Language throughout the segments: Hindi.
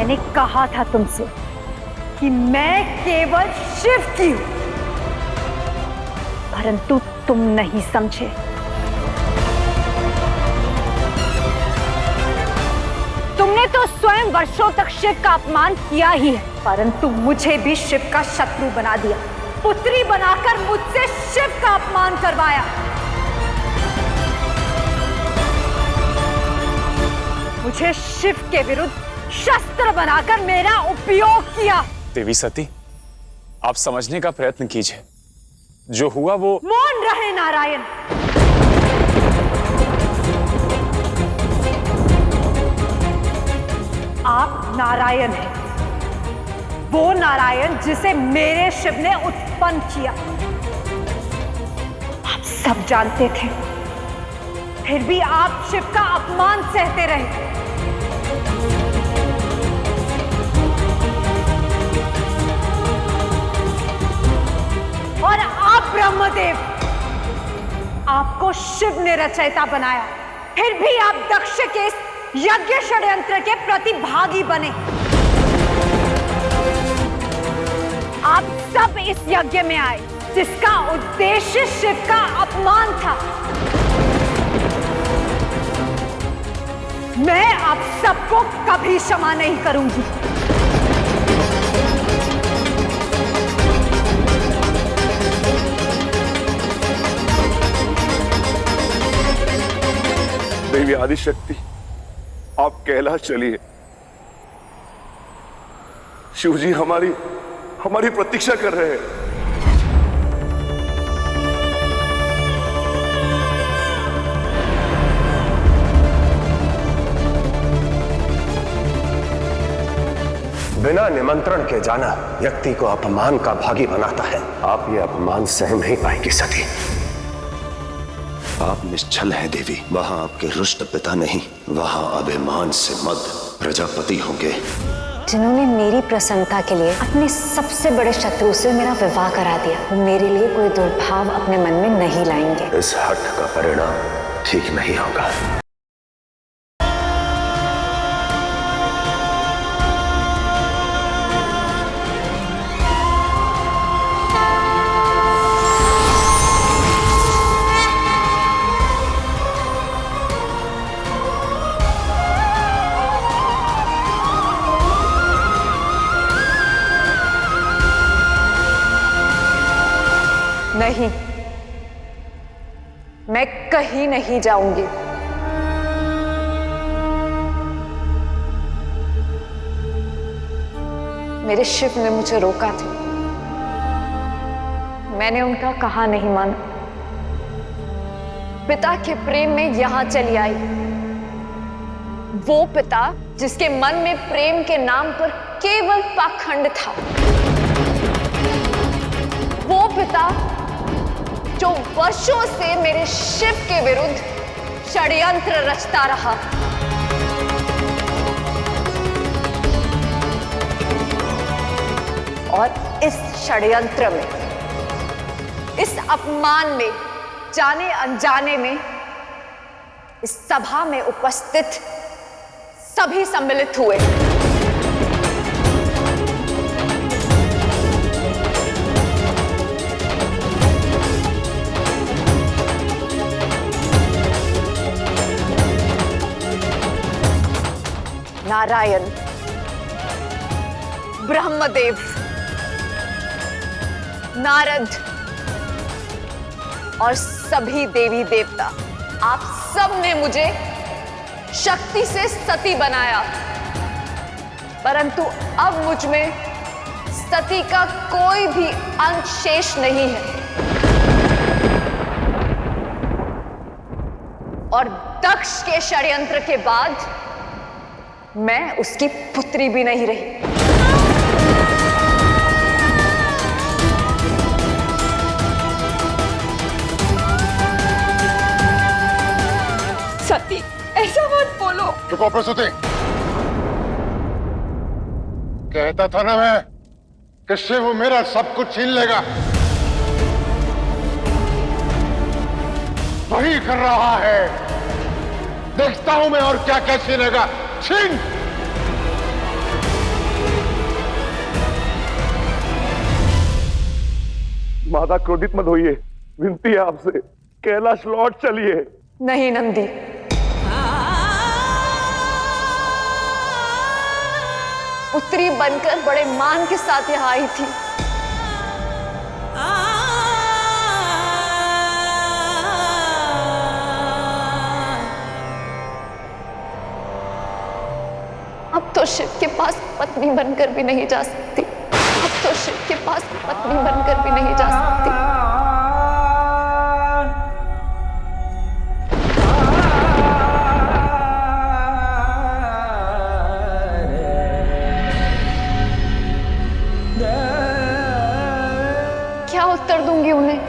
मैंने कहा था तुमसे कि मैं केवल शिव की हूं, परंतु तुम नहीं समझे। तुमने तो स्वयं वर्षों तक शिव का अपमान किया ही है, परंतु मुझे भी शिव का शत्रु बना दिया, पुत्री बनाकर मुझसे शिव का अपमान करवाया। मुझे शिव के विरुद्ध शस्त्र बनाकर मेरा उपयोग किया। देवी सती, आप समझने का प्रयत्न कीजिए। जो हुआ वो। मौन रहे नारायण। आप नारायण हैं, वो नारायण जिसे मेरे शिव ने उत्पन्न किया। आप सब जानते थे, फिर भी आप शिव का अपमान सहते रहे। और आप ब्रह्मदेव, आपको शिव ने रचयिता बनाया, फिर भी आप दक्ष के इस यज्ञ षड्यंत्र के प्रतिभागी बने। आप सब इस यज्ञ में आए जिसका उद्देश्य शिव का अपमान था। मैं आप सबको कभी क्षमा नहीं करूंगी। देवी आदिशक्ति, आप कैलाश चलिए। शिवजी हमारी प्रतीक्षा कर रहे हैं। बिना निमंत्रण के जाना व्यक्ति को अपमान का भागी बनाता है। आप ये अपमान सह नहीं पाएंगी सती। आप निश्चल हैं देवी। वहां आपके रुष्ट पिता नहीं, वहां अभिमान से मद प्रजापति होंगे, जिन्होंने मेरी प्रसन्नता के लिए अपने सबसे बड़े शत्रु से मेरा विवाह करा दिया। वो मेरे लिए कोई दुर्भाव अपने मन में नहीं लाएंगे। इस हठ का परिणाम ठीक नहीं होगा। नहीं, मैं कहीं नहीं जाऊंगी। मेरे शिव ने मुझे रोका था, मैंने उनका कहा नहीं माना। पिता के प्रेम में यहां चली आई, वो पिता जिसके मन में प्रेम के नाम पर केवल पाखंड था, वो पिता जो वर्षों से मेरे शिव के विरुद्ध षड्यंत्र रचता रहा। और इस षड्यंत्र में, इस अपमान में, जाने अनजाने में, इस सभा में उपस्थित सभी सम्मिलित हुए। नारायण, ब्रह्मदेव, नारद और सभी देवी देवता, आप सब ने मुझे शक्ति से सती बनाया, परंतु अब मुझ में सती का कोई भी अंश शेष नहीं है। और दक्ष के षड्यंत्र के बाद मैं उसकी पुत्री भी नहीं रही। सती, ऐसा मत बोलो। रुको प्रसूति, कहता था ना मैं कि शिव मेरा सब कुछ छीन लेगा। वही कर रहा है। देखता हूं मैं और क्या क्या छीनेगा। छीन। माता क्रोधित मत होइए, विनती है आपसे, कैलाश लौट चलिए। नहीं नंदी, पुत्री बनकर बड़े मान के साथ यहाँ आई थी। अब तो शिव के पास पत्नी बनकर भी नहीं जा सकती। अब तो शिव के पास पत्नी बनकर भी नहीं जा सकती। क्या उत्तर दूंगी उन्हें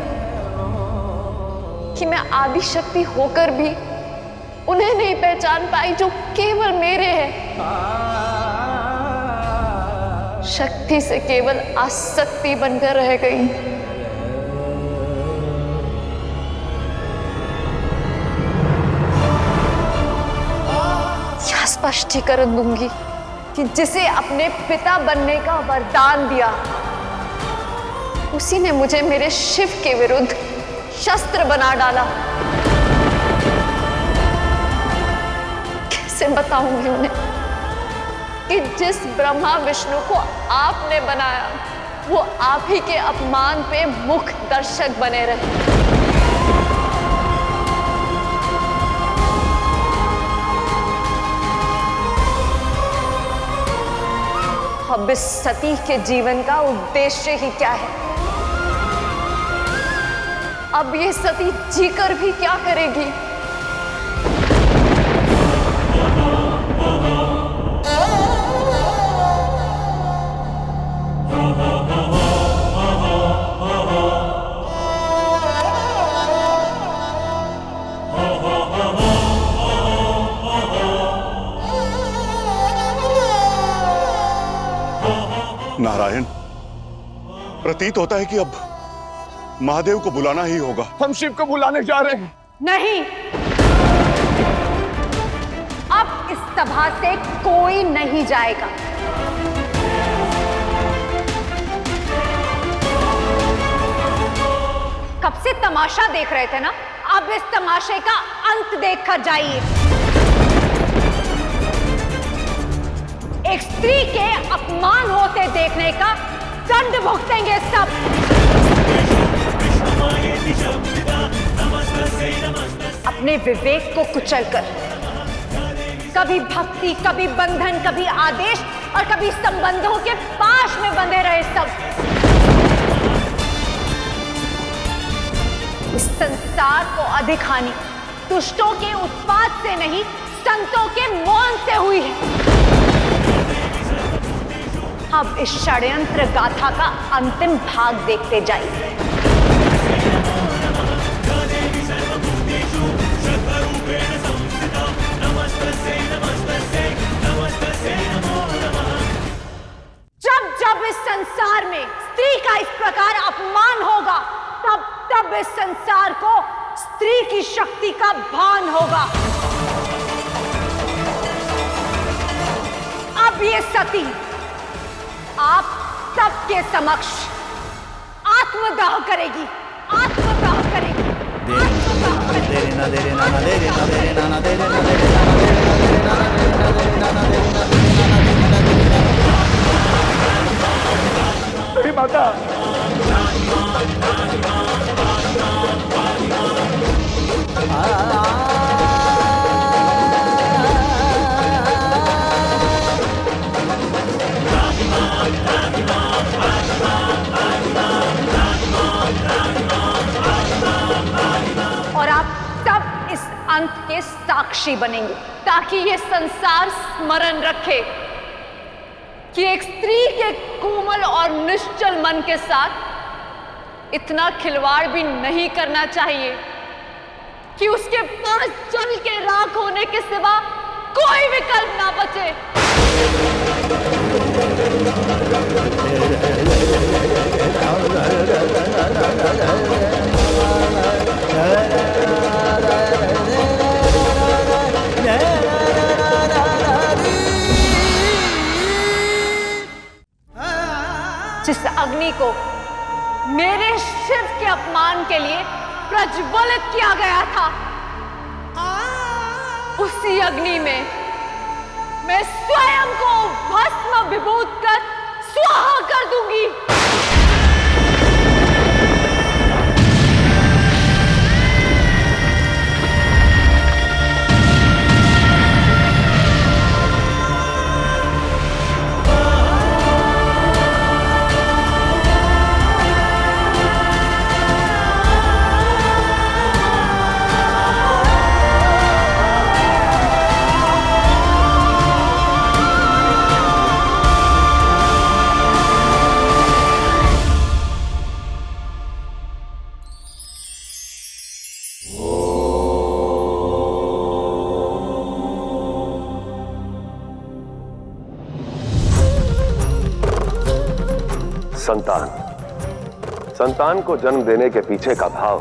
कि मैं आदि शक्ति होकर भी उन्हें नहीं पहचान पाई जो केवल मेरे हैं। शक्ति से केवल आसक्ति बनकर रह गई। क्या स्पष्टीकरण दूंगी कि जिसे अपने पिता बनने का वरदान दिया, उसी ने मुझे मेरे शिव के विरुद्ध शस्त्र बना डाला। कैसे बताऊंगी उन्हें कि जिस ब्रह्मा विष्णु को आपने बनाया, वो आप ही के अपमान पे मुख दर्शक बने रहे। अब इस सती के जीवन का उद्देश्य ही क्या है? अब ये सती जीकर भी क्या करेगी? नारायण, प्रतीत होता है कि अब महादेव को बुलाना ही होगा। हम शिव को बुलाने जा रहे हैं। नहीं, अब इस सभा से कोई नहीं जाएगा। कब से तमाशा देख रहे थे ना, अब इस तमाशे का अंत देखकर जाइए। एक स्त्री के अपमान होते देखने का दंड भुगतेंगे सब। अपने विवेक को कुचलकर, कभी भक्ति, कभी बंधन, कभी आदेश और कभी संबंधों के पाश में बंधे रहे सब। इस संसार को अधिक हानि दुष्टों के उत्पात से नहीं, संतों के मौन से हुई है। अब इस षड्यंत्र गाथा का अंतिम भाग देखते जाइए। जब जब इस संसार में स्त्री का इस प्रकार अपमान होगा, तब तब इस संसार को स्त्री की शक्ति का भान होगा। अब ये सती आप सबके समक्ष आत्मदाह करेगी, आत्मदाह करेगी, आत्मदाह करेगी। माता, और आप सब इस अंत के साक्षी बनेंगे, ताकि ये संसार स्मरण रखे कि एक स्त्री के कोमल और निश्चल मन के साथ इतना खिलवाड़ भी नहीं करना चाहिए कि उसके पास जल के राख होने के सिवा कोई विकल्प ना बचे। जिस अग्नि को मेरे शिव के लिए प्रज्वलित किया गया था, उसी अग्नि में मैं स्वयं को भस्म विभूत कर स्वाहा कर दूंगी। संतान को जन्म देने के पीछे का भाव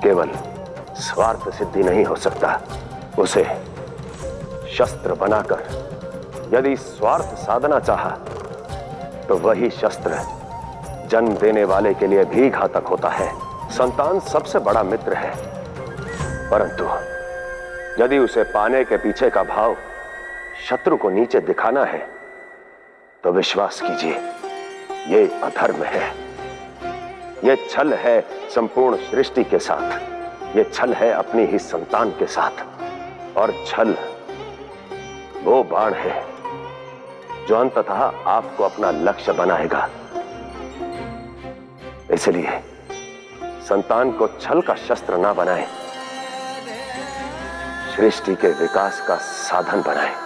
केवल स्वार्थ सिद्धि नहीं हो सकता। उसे शस्त्र बनाकर यदि स्वार्थ साधना चाहा तो वही शस्त्र जन्म देने वाले के लिए भी घातक होता है। संतान सबसे बड़ा मित्र है, परंतु यदि उसे पाने के पीछे का भाव शत्रु को नीचे दिखाना है तो विश्वास कीजिए, ये अधर्म है, ये छल है संपूर्ण सृष्टि के साथ, ये छल है अपनी ही संतान के साथ। और छल वो बाण है जो अंततः आपको अपना लक्ष्य बनाएगा। इसलिए संतान को छल का शस्त्र ना बनाएं, सृष्टि के विकास का साधन बनाएं।